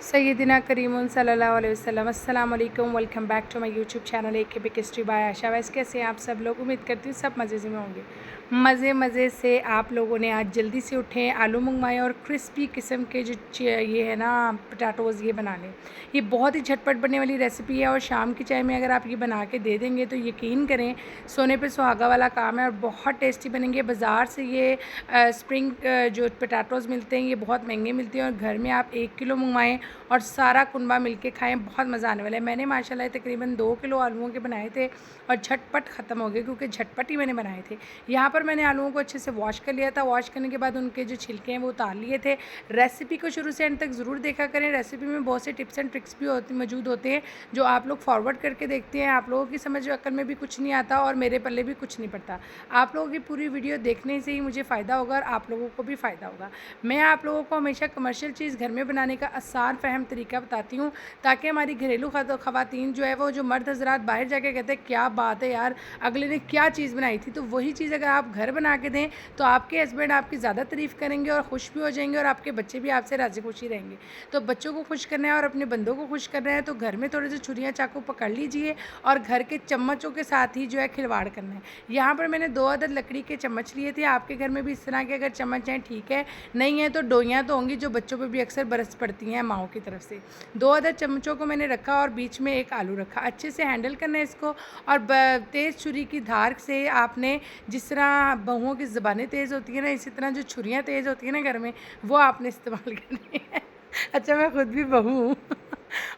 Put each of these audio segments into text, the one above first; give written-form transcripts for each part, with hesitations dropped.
सैयदिना करीमुन सल्लल्लाहु अलैहि वसल्लम। अस्सलाम वालेकुम, welcome back to my YouTube channel एक बिग हिस्ट्री बाय आशा। वैसे कैसे हैं आप सब लोग? उम्मीद करती हूँ सब मज़े में होंगे। मज़े से आप लोगों ने आज जल्दी से उठे, आलू मंगवाए और क्रिस्पी किस्म के जो ये है ना पोटैटोज़ ये बना लें। ये बहुत ही झटपट बनने वाली रेसिपी है और शाम की चाय में अगर आप ये बना के दे देंगे तो यकीन करें सोने पे सुहागा वाला काम है और बहुत टेस्टी बनेंगे। बाज़ार से ये स्प्रिंग जो पोटैटोज़ मिलते हैं ये बहुत महंगे मिलते हैं और घर में आप 1 किलो मंगवाएँ और सारा कुनबा मिलके खाएं, बहुत मज़ा आने वाला है। मैंने माशाल्लाह तकरीबन 2 किलो आलूओं के बनाए थे और झटपट ख़त्म हो गए क्योंकि झटपट ही मैंने बनाए थे। यहाँ पर मैंने आलूओं को अच्छे से वॉश कर लिया था। वॉश करने के बाद उनके जो छिलके हैं वो उतार लिए थे। रेसिपी को शुरू से एंड तक ज़रूर देखा करें। रेसिपी में बहुत से टिप्स एंड ट्रिक्स भी मौजूद होते हैं जो आप लोग फॉरवर्ड करके देखते हैं। आप लोगों की समझ अक्ल में भी कुछ नहीं आता और मेरे पल्ले भी कुछ नहीं पड़ता। आप लोगों की पूरी वीडियो देखने से ही मुझे फ़ायदा होगा और आप लोगों को भी फ़ायदा होगा। मैं आप लोगों को हमेशा कमर्शियल चीज़ घर में बनाने का आसान फ़हम तरीका बताती हूँ ताकि हमारी घरेलू ख़वातीन जो है वो जो मर्द हज़रात बाहर जाके कहते हैं क्या बात है यार, अगले ने क्या चीज़ बनाई थी, तो वही चीज़ अगर आप घर बना के दें तो आपके हस्बैंड आपकी ज़्यादा तारीफ़ करेंगे और खुश भी हो जाएंगे और आपके बच्चे भी आपसे राज़ी खुशी रहेंगे। तो बच्चों को खुश करना है और अपने बंदों को खुश करना है तो घर में थोड़े से छुरियाँ चाकू पकड़ लीजिए और घर के चम्मचों के साथ ही जो है खिलवाड़ करना है। यहाँ पर मैंने 2 अदद लकड़ी के चम्मच लिए थे। आपके घर में भी इस तरह के अगर चम्मच हैं ठीक है, नहीं है तो डोइयाँ तो होंगी जो बच्चों पर भी अक्सर बरस पड़ती हैं माओं की तरफ से। 2 अदद चम्मचों को मैंने रखा और बीच में एक आलू रखा। अच्छे से हैंडल करना है इसको और तेज़ छुरी की धार से आपने, जिस तरह बहुओं की ज़बानें तेज़ होती हैं ना, इसी तरह जो छुरियाँ तेज़ होती हैं ना घर में, वो आपने इस्तेमाल करनी है। अच्छा, मैं खुद भी बहू हूँ।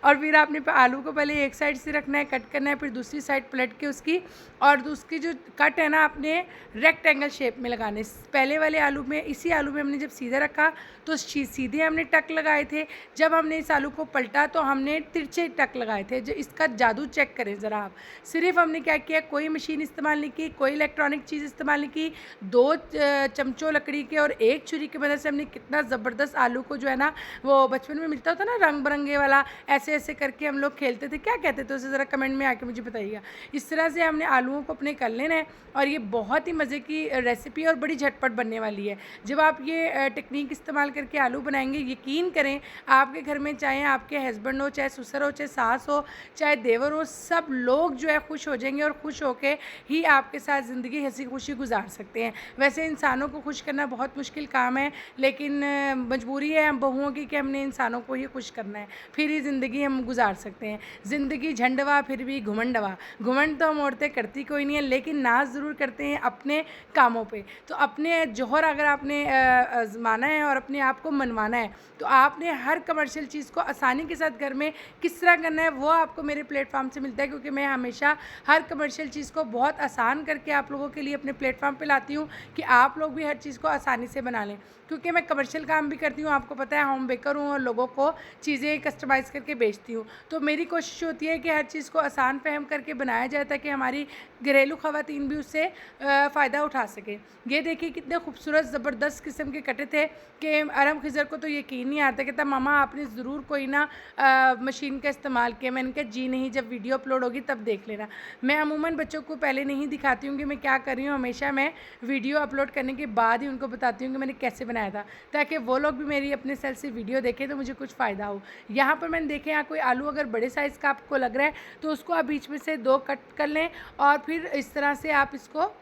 और फिर आपने आलू को पहले एक साइड से रखना है, कट करना है, फिर दूसरी साइड पलट के उसकी, और उसकी जो कट है ना आपने रेक्टेंगल शेप में लगाने। पहले वाले आलू में, इसी आलू में हमने जब सीधा रखा तो सीधे हमने टक लगाए थे। जब हमने इस आलू को पलटा तो हमने तिरछे टक लगाए थे। जो इसका जादू चेक करें ज़रा आप। सिर्फ हमने क्या किया, कोई मशीन इस्तेमाल नहीं की, कोई इलेक्ट्रॉनिक चीज़ इस्तेमाल नहीं की। 2 चमचों लकड़ी के और 1 छुरी की मदद से हमने कितना ज़बरदस्त आलू को जो है ना, वो बचपन में मिलता था ना रंग बिरंगे वाला, ऐसे ऐसे करके हम लोग खेलते थे, क्या कहते थे उसे, ज़रा कमेंट में आके मुझे बताइएगा। इस तरह से हमने आलूओं को अपने कर लेना है और ये बहुत ही मज़े की रेसिपी और बड़ी झटपट बनने वाली है। जब आप ये टेक्निक इस्तेमाल करके आलू बनाएंगे, यकीन करें आपके घर में चाहे आपके हस्बैंड हो, चाहे ससुर हो, चाहे सास हो, चाहे देवर हो, सब लोग जो है खुश हो जाएंगे और खुश होकर ही आपके साथ ज़िंदगी हंसी खुशी गुजार सकते हैं। वैसे इंसानों को खुश करना बहुत मुश्किल काम है, लेकिन मजबूरी है हम बहुओं की कि हमने इंसानों को ही खुश करना है, फिर ही ज़िंदगी हम गुजार सकते हैं। ज़िंदगी झंडवा फिर भी घुमंडवा। घुमंड तो हम औरतें करती कोई नहीं है, लेकिन नाज ज़रूर करते हैं अपने कामों पे। तो अपने जौहर अगर आपने आजमाना है और अपने आप को मनवाना है तो आपने हर कमर्शियल चीज़ को आसानी के साथ घर में किस तरह करना है वो आपको मेरे प्लेटफॉर्म से मिलता है, क्योंकि मैं हमेशा हर कमर्शियल चीज़ को बहुत आसान करके आप लोगों के लिए अपने प्लेटफॉर्म पे लाती हूँ कि आप लोग भी हर चीज़ को आसानी से बना लें। क्योंकि मैं कमर्शियल काम भी करती हूँ, आपको पता है, होम बेकर हूँ और लोगों को चीज़ें कस्टमाइज़ करके बेचती हूँ। तो मेरी कोशिश होती है कि हर चीज़ को आसान फ़हम करके बनाया जाए ताकि हमारी घरेलू ख़वातीन भी उससे फ़ायदा उठा सकें। ये देखिए कितने खूबसूरत ज़बरदस्त किस्म के कटे थे कि अरम खिज़र को तो यकीन नहीं आता, कहता मामा आपने ज़रूर कोई ना मशीन का इस्तेमाल किया। मैंने कहा जी नहीं, जब वीडियो अपलोड होगी तब देख लेना। मैं अमूमन बच्चों को पहले नहीं दिखाती हूँ कि मैं क्या कर रही हूँ, हमेशा मैं वीडियो अपलोड करने के बाद ही उनको बताती हूँ कि मैंने कैसे बनाया था, ताकि वो लोग भी मेरी अपने सेल से वीडियो देखें तो मुझे कुछ फ़ायदा हो। यहाँ पर मैंने देखे, यहाँ कोई आलू अगर बड़े साइज़ का आपको लग रहा है तो उसको आप बीच में से 2 कट कर लें और फिर इस तरह से आप इसको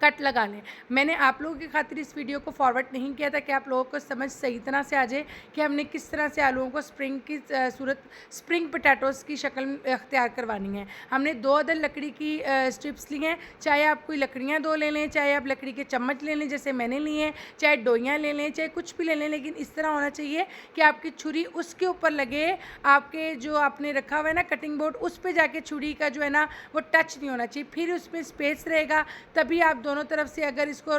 कट लगा लें। मैंने आप लोगों की खातिर इस वीडियो को फॉरवर्ड नहीं किया था कि आप लोगों को समझ सही तरह से आ जाए कि हमने किस तरह से आलूओं को स्प्रिंग पोटैटोज़ की शक्ल अख्तियार करवानी है। हमने 2 अदद लकड़ी की स्ट्रिप्स ली हैं। चाहे आप कोई लकड़ियाँ 2 ले लें, चाहे आप लकड़ी के चम्मच ले लें जैसे मैंने लिए हैं, चाहे डोइयाँ ले लें, चाहे कुछ भी ले लें, लेकिन इस तरह होना चाहिए कि आपकी छुरी उसके ऊपर लगे, आपके जो आपने रखा हुआ है ना कटिंग बोर्ड, उस पर जाके छुरी का जो है ना वो टच नहीं होना चाहिए, फिर उसमें स्पेस रहेगा। तभी आप दोनों तरफ से अगर इसको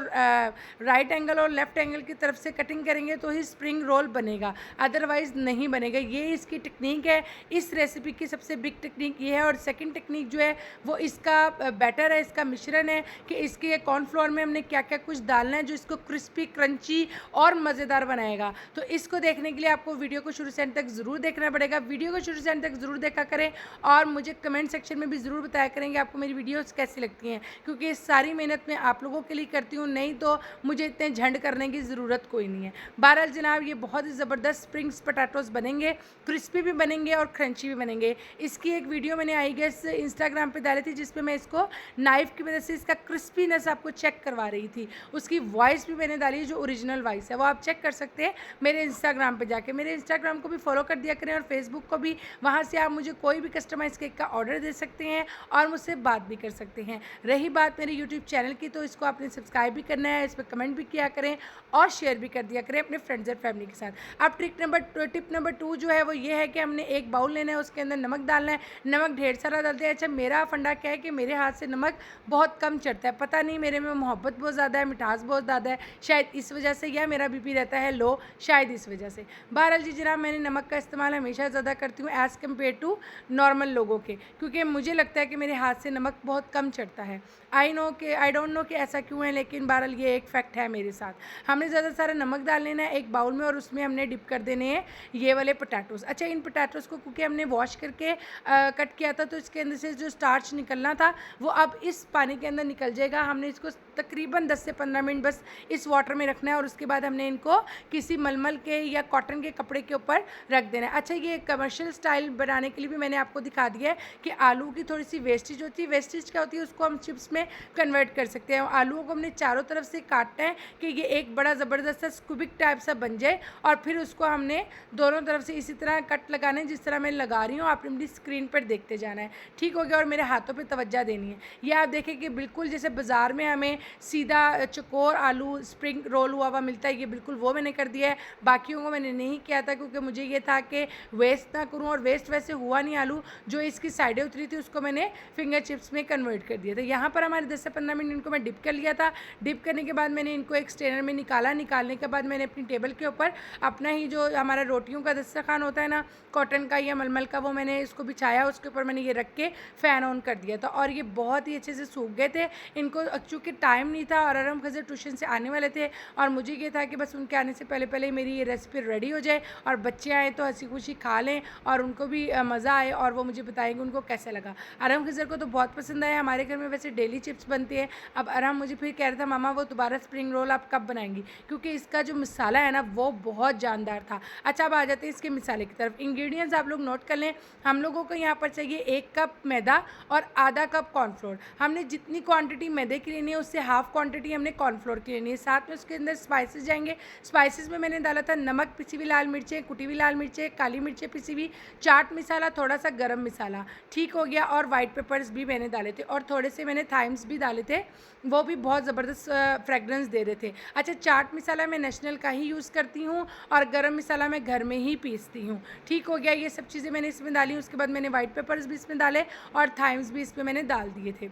राइट एंगल और लेफ़्ट एंगल की तरफ से कटिंग करेंगे तो ही स्प्रिंग रोल बनेगा, अदरवाइज़ नहीं बनेगा। ये इसकी टेक्निक है, इस रेसिपी की सबसे बिग टेक्निक ये है। और सेकंड टेक्निक जो है वो इसका बैटर है, इसका मिश्रण है कि इसके कॉर्नफ्लोर में हमने क्या क्या कुछ डालना है जो इसको क्रिस्पी क्रंची और मज़ेदार बनाएगा। तो इसको देखने के लिए आपको वीडियो को शुरू से अंत तक ज़रूर देखना पड़ेगा। वीडियो को शुरू से अंत तक ज़रूर देखा करें और मुझे कमेंट सेक्शन में भी ज़रूर बताया करेंगे आपको मेरी वीडियोज़ कैसी लगती हैं, क्योंकि इस सारी मेहनत में आप लोगों के लिए करती हूँ, नहीं तो मुझे इतने झंड करने की ज़रूरत कोई नहीं है। बहरहाल जनाब ये बहुत ही ज़बरदस्त स्प्रिंग्स पोटैटोज़ बनेंगे, क्रिस्पी भी बनेंगे और क्रंची भी बनेंगे। इसकी एक वीडियो मैंने आई गेस इंस्टाग्राम पे डाली थी, जिसपे मैं इसको नाइफ़ की मदद से इसका क्रिस्पीनेस आपको चेक करवा रही थी। उसकी वॉइस भी मैंने डाली जो ओरिजिनल वॉइस है, वो आप चेक कर सकते हैं मेरे इंस्टाग्राम पे जाके। मेरे इंस्टाग्राम को भी फॉलो कर दिया करें और फेसबुक को भी। वहाँ से आप मुझे कोई भी कस्टमाइज़ केक का ऑर्डर दे सकते हैं और मुझसे बात भी कर सकते हैं। रही बात मेरे यूट्यूब चैनल की, तो इसको आपने सब्सक्राइब भी करना है, इस पर कमेंट भी किया करें और शेयर भी कर दिया करें अपने फ्रेंड्स और फैमिली के साथ। अब टिप नंबर 2 जो है वो ये है कि हमने एक बाउल लेना है, उसके अंदर नमक डालना है। नमक ढेर सारा डालते हैं। अच्छा मेरा फंडा क्या है कि मेरे हाथ से नमक बहुत कम चढ़ता है, पता नहीं मेरे में मोहब्बत बहुत ज़्यादा है, मिठास बहुत ज़्यादा है, शायद इस वजह से, या मेरा बीपी रहता है लो, शायद इस वजह से। बहरहाल जी जनाब मैंने नमक का इस्तेमाल हमेशा ज़्यादा करती हूँ एज़ कम्पेयर टू नॉर्मल लोगों के, क्योंकि मुझे लगता है कि मेरे हाथ से नमक बहुत कम चढ़ता है। आई डोंट नो कि ऐसा क्यों है, लेकिन बहरहाल ये एक फैक्ट है मेरे साथ। हमने ज़्यादा सारा नमक डाल लेना है एक बाउल में और उसमें हमने डिप कर देने हैं ये वाले पोटैटोज़। अच्छा इन पोटैटोज़ को क्योंकि हमने वॉश करके कट किया था, तो इसके अंदर से जो स्टार्च निकलना था वो अब इस पानी के अंदर निकल जाएगा। हमने इसको तकरीबन 10 से 15 मिनट बस इस वाटर में रखना है और उसके बाद हमने इनको किसी मलमल के या कॉटन के कपड़े के ऊपर रख देना है। अच्छा ये कमर्शियल स्टाइल बनाने के लिए भी मैंने आपको दिखा दिया है कि आलू की थोड़ी सी वेस्टेज होती है। वेस्टेज क्या होती है, उसको हम चिप्स में कन्वर्ट कर सकते हैं। आलूओं को हमने चारों तरफ से काटना है कि ये एक बड़ा ज़बरदस्त सा क्यूबिक टाइप सा बन जाए, और फिर उसको हमने दोनों तरफ से इसी तरह कट लगाने, जिस तरह मैं लगा रही हूँ आपने अपनी स्क्रीन पर देखते जाना है। ठीक हो गया, और मेरे हाथों पे तवज्जो देनी है। ये आप देखें कि बिल्कुल जैसे बाज़ार में हमें सीधा चकोर आलू स्प्रिंग रोल हुआ हुआ मिलता है, ये बिल्कुल वो मैंने कर दिया है। बाकियों को मैंने नहीं किया था क्योंकि मुझे ये था कि वेस्ट ना करूँ, और वेस्ट वैसे हुआ नहीं। आलू जो इसकी साइडें उतरी थी उसको मैंने फिंगर चिप्स में कन्वर्ट कर दिया था। यहाँ पर हमारे 10 से 15 मिनट इनको मैं डिप कर लिया था। डिप करने के बाद मैंने इनको एक स्ट्रेनर में निकाला। निकालने के बाद मैंने अपनी टेबल के ऊपर अपना ही जो हमारा रोटियों का दस्तरखान होता है ना, कॉटन का या मलमल का, वो मैंने इसको बिछाया, उसके ऊपर मैंने ये रख के फ़ैन ऑन कर दिया था और ये बहुत ही अच्छे से सूख गए थे। इनको चूँकि टाइम नहीं था और अरम खज़र ट्यूशन से आने वाले थे और मुझे ये था कि बस उनके आने से पहले पहले मेरी ये रेसिपी रेडी हो जाए और बच्चे आए तो हंसी खुशी खा लें और उनको भी मज़ा आए और वो मुझे बताएंगे उनको कैसा लगा। अरम खज़र को तो बहुत पसंद आया। हमारे घर में वैसे डेली चिप्स बनती है। अब अरम मुझे फिर कह रहा था मामा वो दोबारा स्प्रिंग रोल आप कब बनाएंगी, क्योंकि इसका जो मसाला है ना वो बहुत जानदार था। अच्छा अब आ जाते हैं इसके मसाले की तरफ। इंग्रेडिएंट्स आप लोग नोट कर लें। हम लोगों को यहाँ पर चाहिए 1 कप मैदा और आधा कप कॉर्नफ्लोर। हमने जितनी क्वांटिटी मैदे की लेनी है उससे हाफ़ क्वांटिटी हमने कॉर्नफ्लोर की लेनी है। साथ में उसके अंदर स्पाइसेस जाएंगे। स्पाइसेस में मैंने डाला था नमक, पिसी हुई लाल मिर्चें, कुटी हुई लाल मिर्चें, काली मिर्चें पिसी हुई, चाट मसाला, थोड़ा सा गरम मसाला, ठीक हो गया, और वाइट पेपर्स भी मैंने डाले थे और थोड़े से मैंने थाइम्स भी डाले थे, वो भी बहुत ज़बरदस्त फ्रेगरेंस दे रहे थे। अच्छा चाट मसाला मैं नेशनल का ही यूज़ करती हूँ और गरम मसाला मैं घर में ही पीसती हूँ। ठीक हो गया, ये सब चीज़ें मैंने इसमें डाली। उसके बाद मैंने वाइट पेपर्स भी इसमें डाले और थाइम्स भी इसमें मैंने डाल दिए थे।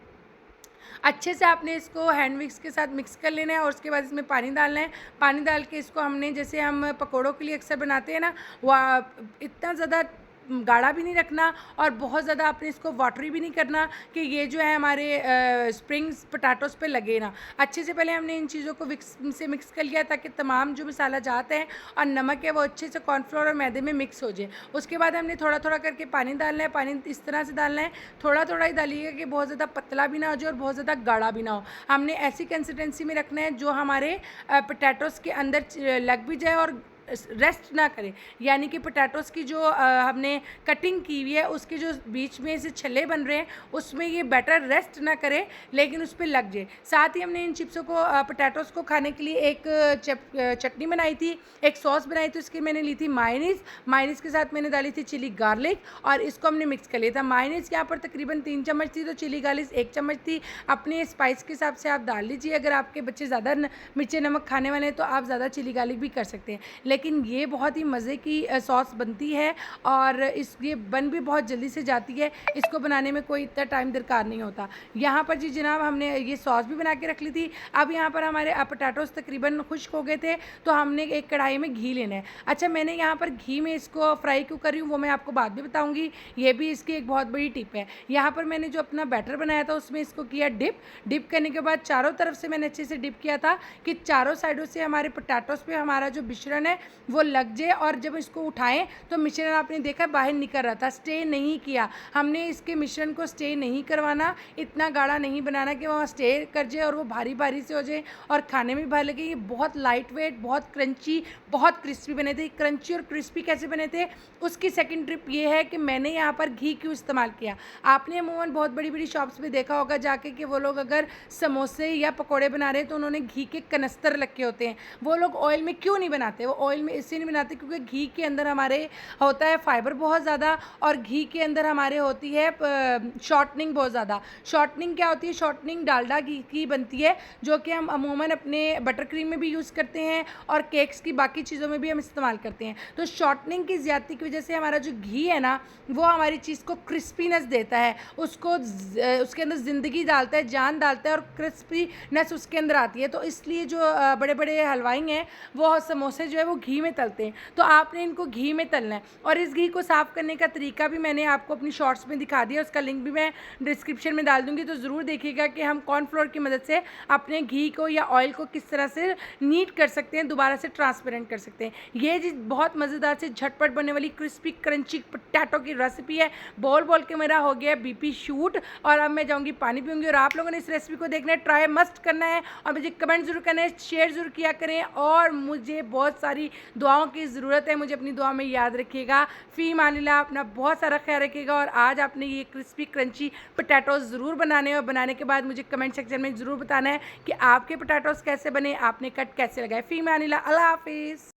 अच्छे से आपने इसको हैंड मिक्स के साथ मिक्स कर लेना है और उसके बाद इसमें पानी डालना है। पानी डाल के इसको हमने जैसे हम पकौड़ों के लिए अक्सर बनाते हैं ना, वह इतना ज़्यादा गाढ़ा भी नहीं रखना और बहुत ज़्यादा आपने इसको वाटरी भी नहीं करना कि ये जो है हमारे स्प्रिंग्स पोटैटोज़ पे लगे ना। अच्छे से पहले हमने इन चीज़ों को मिक्स कर लिया ताकि तमाम जो मसाला जाते हैं और नमक है वो अच्छे से कॉर्नफ्लोर और मैदे में मिक्स हो जाए। उसके बाद हमने थोड़ा थोड़ा करके पानी डालना है। पानी इस तरह से डालना है, थोड़ा थोड़ा ही डालिएगा कि बहुत ज़्यादा पतला भी ना हो जाए और बहुत ज़्यादा गाढ़ा भी ना हो। हमने ऐसी कंसिस्टेंसी में रखना है जो हमारे पोटैटोज़ के अंदर लग भी जाए और रेस्ट ना करें, यानी कि पोटैटोज़ की जो हमने कटिंग की हुई है उसके जो बीच में से छल्ले बन रहे हैं उसमें ये बैटर रेस्ट ना करे लेकिन उस पर लग जाए। साथ ही हमने इन चिप्सों को पोटैटोज़ को खाने के लिए एक चटनी बनाई थी, एक सॉस बनाई थी। उसकी मैंने ली थी मायनीज़ के साथ मैंने डाली थी चिली गार्लिक और इसको हमने मिक्स कर लिया था। मायनीज़ यहाँ पर तकरीबन 3 चम्मच थी, तो चिली गार्लिक 1 चम्मच थी। अपने स्पाइस के हिसाब से आप डाल लीजिए। अगर आपके बच्चे ज़्यादा मिर्चे नमक खाने वाले हैं तो आप ज़्यादा चिली गार्लिक भी कर सकते हैं। लेकिन ये बहुत ही मज़े की सॉस बनती है और ये बन भी बहुत जल्दी से जाती है। इसको बनाने में कोई इतना टाइम दरकार नहीं होता। यहाँ पर जी जनाब हमने ये सॉस भी बना के रख ली थी। अब यहाँ पर हमारे पोटैटोज़ तकरीबन खुश्क हो गए थे तो हमने एक कढ़ाई में घी लेना है। अच्छा मैंने यहाँ पर घी में इसको फ्राई क्यों कर रही हूँ वो मैं आपको बाद में बताऊँगी, ये भी इसकी एक बहुत बड़ी टिप है। यहाँ पर मैंने जो अपना बैटर बनाया था उसमें इसको किया डिप करने के बाद चारों तरफ से मैंने अच्छे से डिप किया था कि चारों साइडों से हमारे पोटैटोज़ पे हमारा जो मिश्रण है वो लग जाए, और जब इसको उठाएं तो मिश्रण आपने देखा बाहर निकल रहा था, स्टे नहीं किया हमने। इसके मिश्रण को स्टे नहीं करवाना, इतना गाढ़ा नहीं बनाना कि वहाँ स्टे कर जाए और वो भारी भारी से हो जाए और खाने में भारी लगे। ये बहुत लाइट वेट, बहुत क्रंची, बहुत क्रिस्पी बने थे। क्रंची और क्रिस्पी कैसे बने थे उसकी सेकंड ट्रिप ये है कि मैंने यहाँ पर घी क्यों इस्तेमाल किया। आपने अमूमन बहुत बड़ी बड़ी शॉप्स में देखा होगा जाके कि वो लोग अगर समोसे या पकौड़े बना रहे हैं तो उन्होंने घी के कनस्तर रखे होते हैं। वो लोग ऑयल में क्यों नहीं बनाते? वो ऑयल में इसलिए नहीं बनाते क्योंकि घी के अंदर हमारे होता है फाइबर बहुत ज़्यादा, और घी के अंदर हमारे होती है शॉर्टनिंग बहुत ज़्यादा। शॉर्टनिंग क्या होती है? शॉर्टनिंग डालडा घी की बनती है, जो कि हम अमूमन अपने बटर क्रीम में भी यूज़ करते हैं और केक्स की बाकी चीज़ों में भी हम इस्तेमाल करते हैं। तो शॉर्टनिंग की ज़्यादती की वजह से हमारा जो घी है ना वो हमारी चीज़ को क्रिस्पीनेस देता है, उसको उसके अंदर ज़िंदगी डालता है, जान डालता है, और क्रिस्पीनेस उसके अंदर आती है। तो इसलिए जो बड़े बड़े हलवाई हैं वो समोसे जो है वो घी में तलते हैं। तो आपने इनको घी में तलना है, और इस घी को साफ़ करने का तरीका भी मैंने आपको अपनी शॉर्ट्स में दिखा दिया, उसका लिंक भी मैं डिस्क्रिप्शन में डाल दूँगी। तो ज़रूर देखिएगा कि हम कॉर्नफ्लोर की मदद से अपने घी को या ऑयल को किस तरह से नीट कर सकते हैं, दोबारा से ट्रांसपेरेंट कर सकते हैं। ये चीज़ बहुत मज़ेदार से झटपट बनने वाली क्रिस्पी क्रंची पोटैटो की रेसिपी है। बोल बोल के मेरा हो गया बीपी शूट, और अब मैं जाऊँगी पानी पीऊँगी। और आप लोगों ने इस रेसिपी को देखना है, ट्राई मस्ट करना है, और मुझे कमेंट ज़रूर करना है, शेयर ज़रूर किया करें, और मुझे बहुत सारी दुआओं की ज़रूरत है। मुझे अपनी दुआ में याद रखिएगा। फ़ी मानिल्लाह, अपना बहुत सारा ख्याल रखिएगा। और आज आपने ये क्रिस्पी क्रंची पोटैटोज़ ज़रूर बनाने हैं, और बनाने के बाद मुझे कमेंट सेक्शन में ज़रूर बताना है कि आपके पोटैटोज़ कैसे बने, आपने कट कैसे लगाए। फ़ी मानिल्लाह, अल्लाह हाफ़िज़।